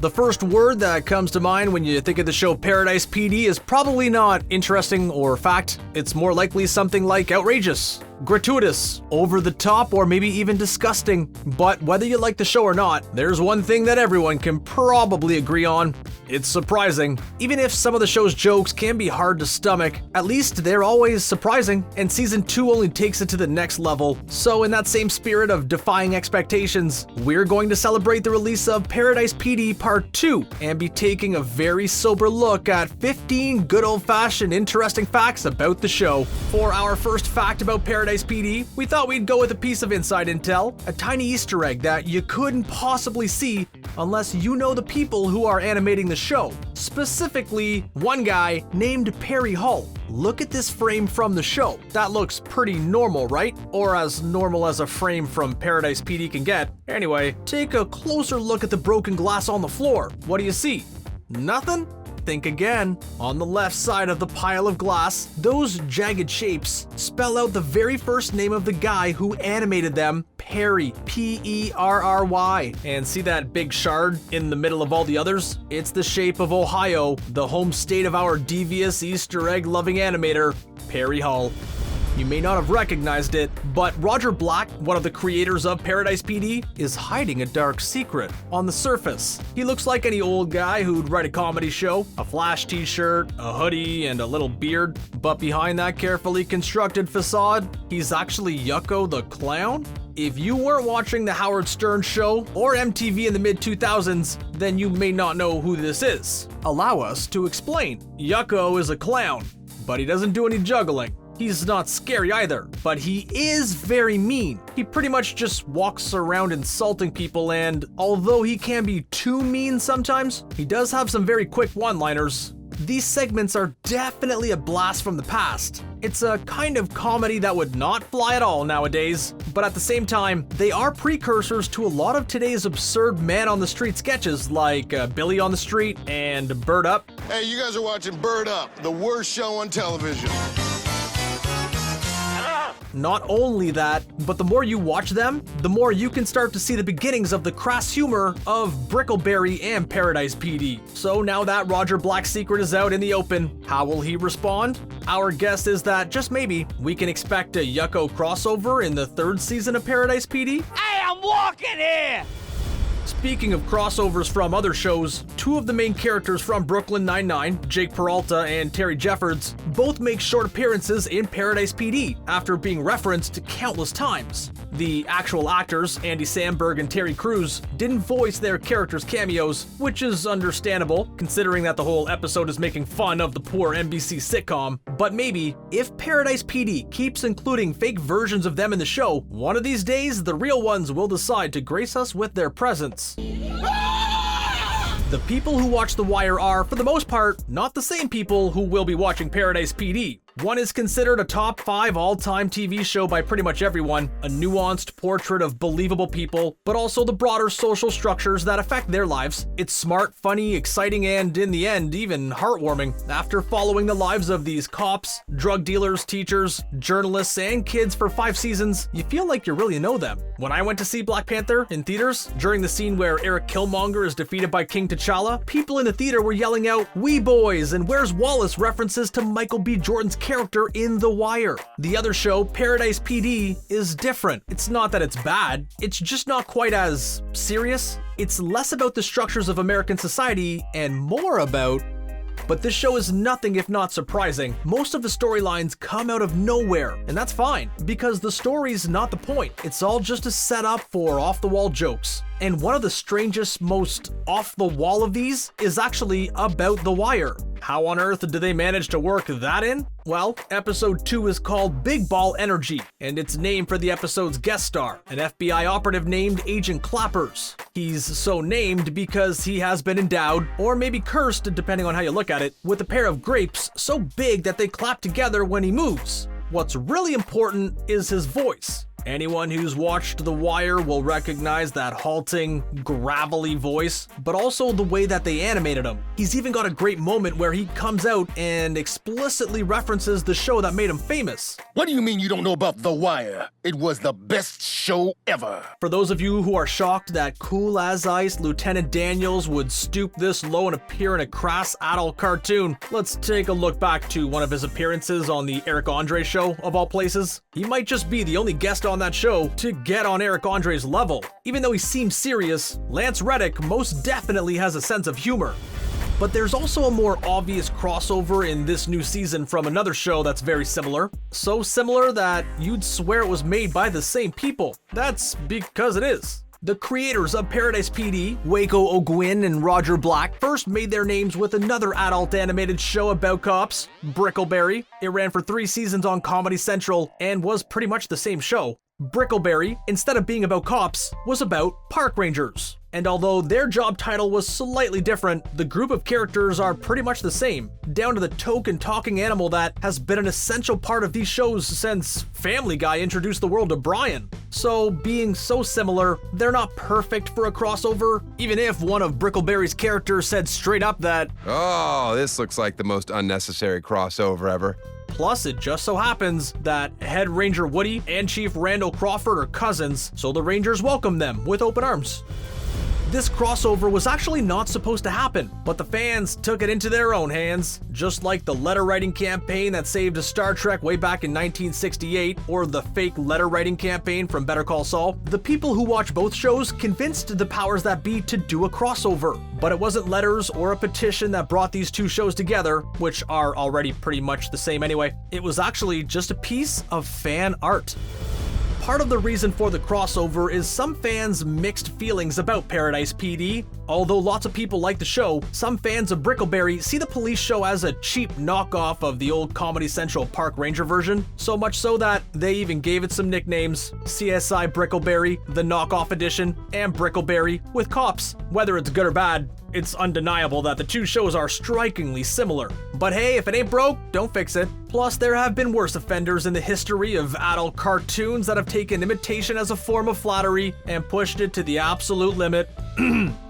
The first word that comes to mind when you think of the show Paradise PD is probably not interesting or fact. It's more likely something like outrageous, gratuitous, over the top, or maybe even disgusting. But whether you like the show or not, there's one thing that everyone can probably agree on. It's surprising. Even if some of the show's jokes can be hard to stomach, at least they're always surprising, and season 2 only takes it to the next level. So in that same spirit of defying expectations, we're going to celebrate the release of Paradise PD Part 2 and be taking a very sober look at 15 good old-fashioned interesting facts about the show. For our first fact about Paradise PD, we thought we'd go with a piece of inside intel, a tiny Easter egg that you couldn't possibly see unless you know the people who are animating the show. Specifically, one guy named Perry Hull. Look at this frame from the show. That looks pretty normal, right? Or as normal as a frame from Paradise PD can get. Anyway, take a closer look at the broken glass on the floor. What do you see? Nothing? Think again. On the left side of the pile of glass, those jagged shapes spell out the very first name of the guy who animated them, Perry, P-E-R-R-Y. And see that big shard in the middle of all the others? It's the shape of Ohio, the home state of our devious Easter egg loving animator, Perry Hull. You may not have recognized it, but Roger Black, one of the creators of Paradise PD, is hiding a dark secret. On the surface, he looks like any old guy who'd write a comedy show, a Flash t-shirt, a hoodie, and a little beard. But behind that carefully constructed facade, he's actually Yucko the Clown? If you weren't watching the Howard Stern Show or MTV in the mid-2000s, then you may not know who this is. Allow us to explain. Yucko is a clown, but he doesn't do any juggling. He's not scary either, but he is very mean. He pretty much just walks around insulting people, and although he can be too mean sometimes, he does have some very quick one-liners. These segments are definitely a blast from the past. It's a kind of comedy that would not fly at all nowadays, but at the same time, they are precursors to a lot of today's absurd man-on-the-street sketches like Billy on the Street and Bird Up. Hey, you guys are watching Bird Up, the worst show on television. Not only that, but the more you watch them, the more you can start to see the beginnings of the crass humor of Brickleberry and Paradise PD. So now that Roger Black's secret is out in the open, how will he respond? Our guess is that just maybe we can expect a Yucko crossover in the 3rd season of Paradise PD. Hey, I'm walking here! Speaking of crossovers from other shows, 2 of the main characters from Brooklyn Nine-Nine, Jake Peralta and Terry Jeffords, both make short appearances in Paradise PD after being referenced countless times. The actual actors, Andy Samberg and Terry Crews, didn't voice their characters' cameos, which is understandable, considering that the whole episode is making fun of the poor NBC sitcom. But maybe, if Paradise PD keeps including fake versions of them in the show, one of these days the real ones will decide to grace us with their presence. The people who watch The Wire are, for the most part, not the same people who will be watching Paradise PD. One is considered a top 5 all-time TV show by pretty much everyone, a nuanced portrait of believable people, but also the broader social structures that affect their lives. It's smart, funny, exciting, and in the end, even heartwarming. After following the lives of these cops, drug dealers, teachers, journalists, and kids for 5 seasons, you feel like you really know them. When I went to see Black Panther in theaters, during the scene where Eric Killmonger is defeated by King T'Challa, people in the theater were yelling out, "We boys," and "Where's Wallace?" references to Michael B. Jordan's character in The Wire. The other show, Paradise PD, is different. It's not that it's bad, it's just not quite as serious. It's less about the structures of American society and more about... But this show is nothing if not surprising. Most of the storylines come out of nowhere, and that's fine, because the story's not the point. It's all just a setup for off-the-wall jokes. And one of the strangest, most off-the-wall of these is actually about The Wire. How on earth did they manage to work that in? Well, episode 2 is called Big Ball Energy, and it's named for the episode's guest star, an FBI operative named Agent Clappers. He's so named because he has been endowed, or maybe cursed depending on how you look at it, with a pair of grapes so big that they clap together when he moves. What's really important is his voice. Anyone who's watched The Wire will recognize that halting, gravelly voice, but also the way that they animated him. He's even got a great moment where he comes out and explicitly references the show that made him famous. What do you mean you don't know about The Wire? It was the best show ever. For those of you who are shocked that cool as ice Lieutenant Daniels would stoop this low and appear in a crass adult cartoon, let's take a look back to one of his appearances on the Eric Andre show, of all places. He might just be the only guest on that show to get on Eric Andre's level. Even though he seems serious, Lance Reddick most definitely has a sense of humor. But there's also a more obvious crossover in this new season from another show that's very similar. So similar that you'd swear it was made by the same people. That's because it is. The creators of Paradise PD, Waco O'Gwyn and Roger Black, first made their names with another adult animated show about cops, Brickleberry. It ran for 3 seasons on Comedy Central and was pretty much the same show. Brickleberry, instead of being about cops, was about park rangers. And although their job title was slightly different, the group of characters are pretty much the same, down to the token talking animal that has been an essential part of these shows since Family Guy introduced the world to Brian. So being so similar, they're not perfect for a crossover, even if one of Brickleberry's characters said straight up that, "Oh, this looks like the most unnecessary crossover ever." Plus, it just so happens that Head Ranger Woody and Chief Randall Crawford are cousins, so the Rangers welcome them with open arms. This crossover was actually not supposed to happen, but the fans took it into their own hands. Just like the letter writing campaign that saved Star Trek way back in 1968, or the fake letter writing campaign from Better Call Saul, the people who watch both shows convinced the powers that be to do a crossover. But it wasn't letters or a petition that brought these two shows together, which are already pretty much the same anyway. It was actually just a piece of fan art. Part of the reason for the crossover is some fans' mixed feelings about Paradise PD. Although lots of people like the show, some fans of Brickleberry see the police show as a cheap knockoff of the old Comedy Central Park Ranger version, so much so that they even gave it some nicknames: CSI Brickleberry, the Knockoff Edition, and Brickleberry with cops. Whether it's good or bad, it's undeniable that the two shows are strikingly similar. But hey, if it ain't broke, don't fix it. Plus, there have been worse offenders in the history of adult cartoons that have taken imitation as a form of flattery and pushed it to the absolute limit.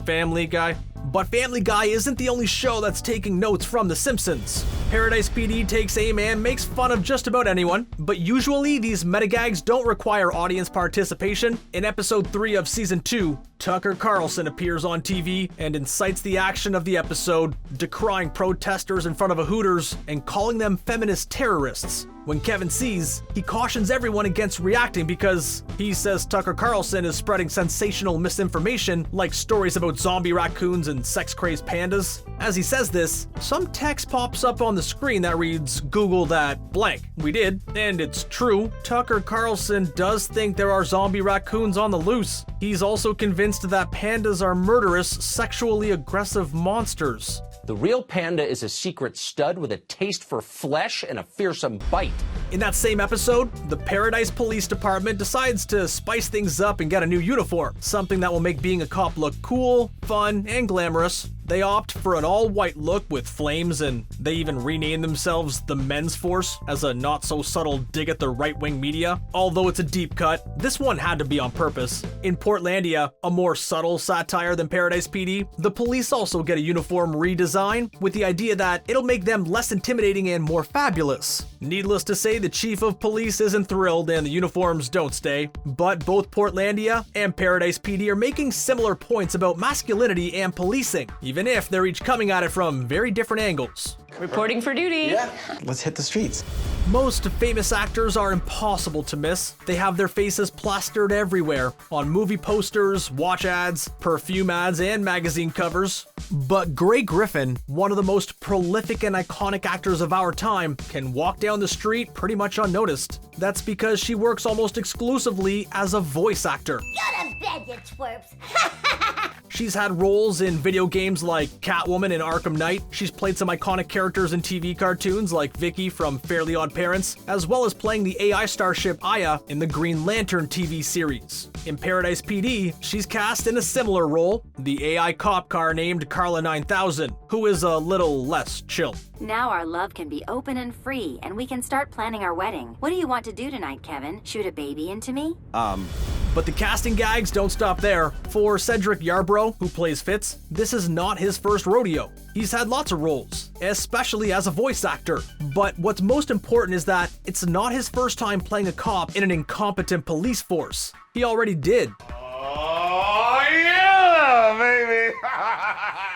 Family Guy. But Family Guy isn't the only show that's taking notes from The Simpsons. Paradise PD takes aim and makes fun of just about anyone, but usually these metagags don't require audience participation. In episode 3 of season 2, Tucker Carlson appears on TV and incites the action of the episode, decrying protesters in front of a Hooters and calling them feminist terrorists. When Kevin sees, he cautions everyone against reacting because he says Tucker Carlson is spreading sensational misinformation like stories about zombie raccoons and sex-crazed pandas. As he says this, some text pops up on the screen that reads, "Google that blank." We did, and it's true. Tucker Carlson does think there are zombie raccoons on the loose. He's also convinced that pandas are murderous, sexually aggressive monsters. The real panda is a secret stud with a taste for flesh and a fearsome bite. In that same episode, the Paradise Police Department decides to spice things up and get a new uniform, something that will make being a cop look cool, fun, and glamorous. They opt for an all-white look with flames, and they even rename themselves the Men's Force as a not-so-subtle dig at the right-wing media. Although it's a deep cut, this one had to be on purpose. In Portlandia, a more subtle satire than Paradise PD, the police also get a uniform redesign with the idea that it'll make them less intimidating and more fabulous. Needless to say, the chief of police isn't thrilled and the uniforms don't stay, but both Portlandia and Paradise PD are making similar points about masculinity and policing, even if they're each coming at it from very different angles. Reporting for duty. Yeah, let's hit the streets. Most famous actors are impossible to miss. They have their faces plastered everywhere, on movie posters, watch ads, perfume ads, and magazine covers. But Grey Griffin, one of the most prolific and iconic actors of our time, can walk down the street pretty much unnoticed. That's because she works almost exclusively as a voice actor. Go to bed, you twerps. She's had roles in video games like Catwoman in Arkham Knight. She's played some iconic characters in TV cartoons like Vicky from Fairly Odd Parents, as well as playing the AI starship Aya in the Green Lantern TV series. In Paradise PD, she's cast in a similar role, the AI cop car named Carla 9000, who is a little less chill. Now our love can be open and free, and we can start planning our wedding. What do you want to do tonight, Kevin? Shoot a baby into me? But the casting gags don't stop there. For Cedric Yarbrough, who plays Fitz, this is not his first rodeo. He's had lots of roles, especially as a voice actor. But what's most important is that it's not his first time playing a cop in an incompetent police force. He already did. Oh, yeah, baby!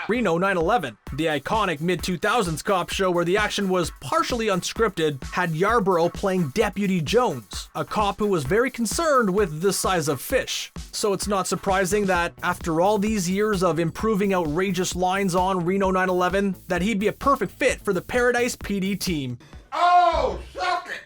Reno 9/11, the iconic mid-2000s cop show where the action was partially unscripted, had Yarbrough playing Deputy Jones, a cop who was very concerned with the size of fish. So it's not surprising that after all these years of improving outrageous lines on Reno 9/11, that he'd be a perfect fit for the Paradise PD team. Oh, suck it!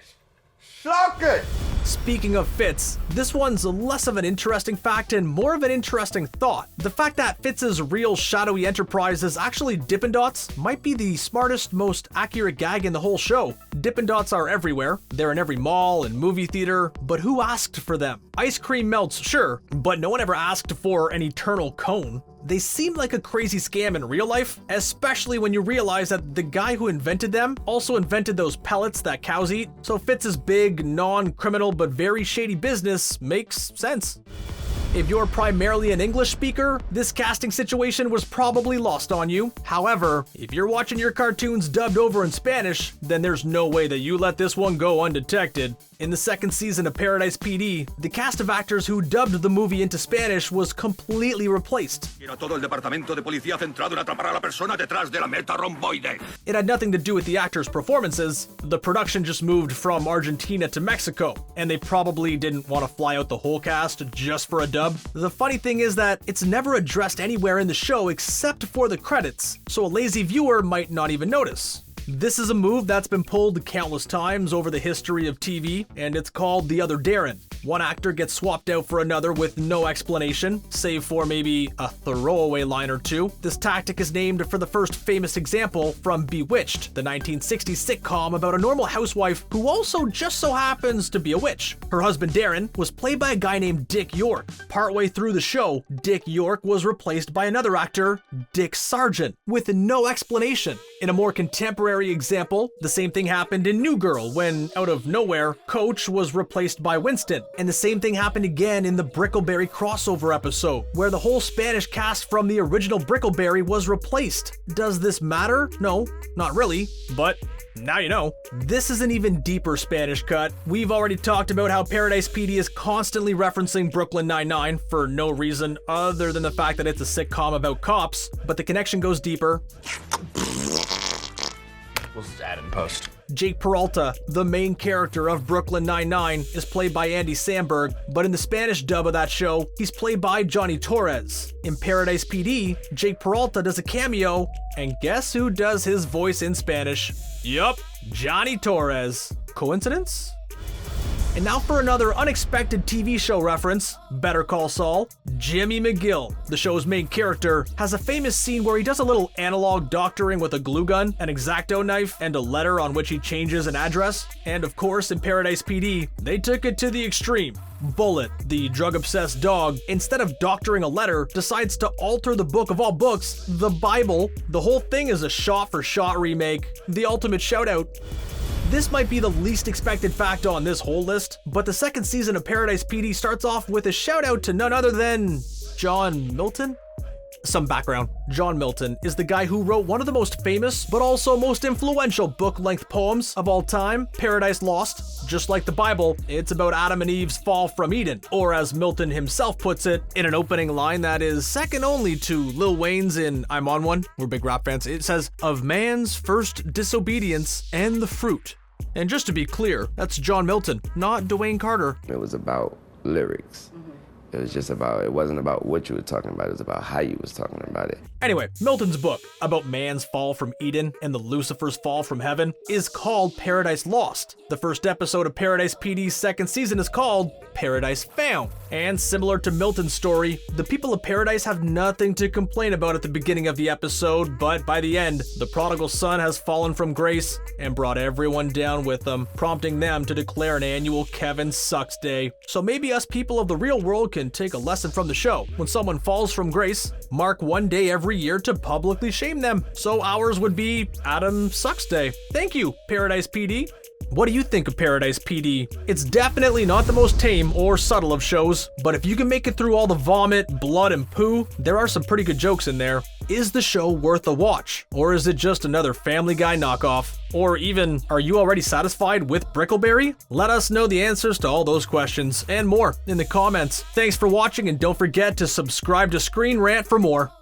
Suck it! Speaking of Fitz, this one's less of an interesting fact and more of an interesting thought. The fact that Fitz's real shadowy enterprise is actually Dippin Dots might be the smartest, most accurate gag in the whole show. Dippin Dots are everywhere. They're in every mall and movie theater, but who asked for them? Ice cream melts, sure, but no one ever asked for an eternal cone. They seem like a crazy scam in real life, especially when you realize that the guy who invented them also invented those pellets that cows eat, so Fitz's big, non-criminal but very shady business makes sense. If you're primarily an English speaker, this casting situation was probably lost on you. However, if you're watching your cartoons dubbed over in Spanish, then there's no way that you let this one go undetected. In the second season of Paradise PD, the cast of actors who dubbed the movie into Spanish was completely replaced. It had nothing to do with the actors' performances. The production just moved from Argentina to Mexico, and they probably didn't want to fly out the whole cast just for a dub. The funny thing is that it's never addressed anywhere in the show except for the credits, so a lazy viewer might not even notice. This is a move that's been pulled countless times over the history of TV, and it's called the Other Darin. One actor gets swapped out for another with no explanation, save for maybe a throwaway line or two. This tactic is named for the first famous example from Bewitched, the 1960s sitcom about a normal housewife who also just so happens to be a witch. Her husband Darin was played by a guy named Dick York. Partway through the show, Dick York was replaced by another actor, Dick Sargent, with no explanation. In a more contemporary example, the same thing happened in New Girl when, out of nowhere, Coach was replaced by Winston. And the same thing happened again in the Brickleberry crossover episode, where the whole Spanish cast from the original Brickleberry was replaced. Does this matter? No, not really, but now you know. This is an even deeper Spanish cut. We've already talked about how Paradise PD is constantly referencing Brooklyn Nine-Nine for no reason other than the fact that it's a sitcom about cops, but the connection goes deeper. We'll add in post. Jake Peralta, the main character of Brooklyn Nine-Nine, is played by Andy Samberg, but in the Spanish dub of that show, he's played by Johnny Torres. In Paradise PD, Jake Peralta does a cameo, and guess who does his voice in Spanish? Yup, Johnny Torres. Coincidence? And now for another unexpected TV show reference, Better Call Saul. Jimmy McGill, the show's main character, has a famous scene where he does a little analog doctoring with a glue gun, an X-Acto knife, and a letter on which he changes an address. And of course, in Paradise PD, they took it to the extreme. Bullet, the drug-obsessed dog, instead of doctoring a letter, decides to alter the book of all books, the Bible. The whole thing is a shot-for-shot remake. The ultimate shout-out. This might be the least expected fact on this whole list, but the second season of Paradise PD starts off with a shout out to none other than John Milton? Some background. John Milton is the guy who wrote one of the most famous, but also most influential book-length poems of all time, Paradise Lost. Just like the Bible, it's about Adam and Eve's fall from Eden, or as Milton himself puts it, in an opening line that is second only to Lil Wayne's in I'm On One. We're big rap fans. It says, "Of man's first disobedience and the fruit." And just to be clear, that's John Milton, not Dwayne Carter. It was about lyrics. It was just about, it wasn't about what you were talking about, it was about how you was talking about it. Anyway, Milton's book about man's fall from Eden and the Lucifer's fall from heaven is called Paradise Lost. The first episode of Paradise PD's second season is called Paradise Found. And similar to Milton's story, the people of Paradise have nothing to complain about at the beginning of the episode, but by the end, the prodigal son has fallen from grace and brought everyone down with them, prompting them to declare an annual Kevin Sucks Day. So maybe us people of the real world can take a lesson from the show. When someone falls from grace, mark one day every year to publicly shame them. So ours would be Adam Sucks Day. Thank you, Paradise PD. What do you think of Paradise PD? It's definitely not the most tame or subtle of shows, but if you can make it through all the vomit, blood, and poo, there are some pretty good jokes in there. Is the show worth a watch? Or is it just another Family Guy knockoff? Or even, are you already satisfied with Brickleberry? Let us know the answers to all those questions and more in the comments. Thanks for watching, and don't forget to subscribe to ScreenRant for more.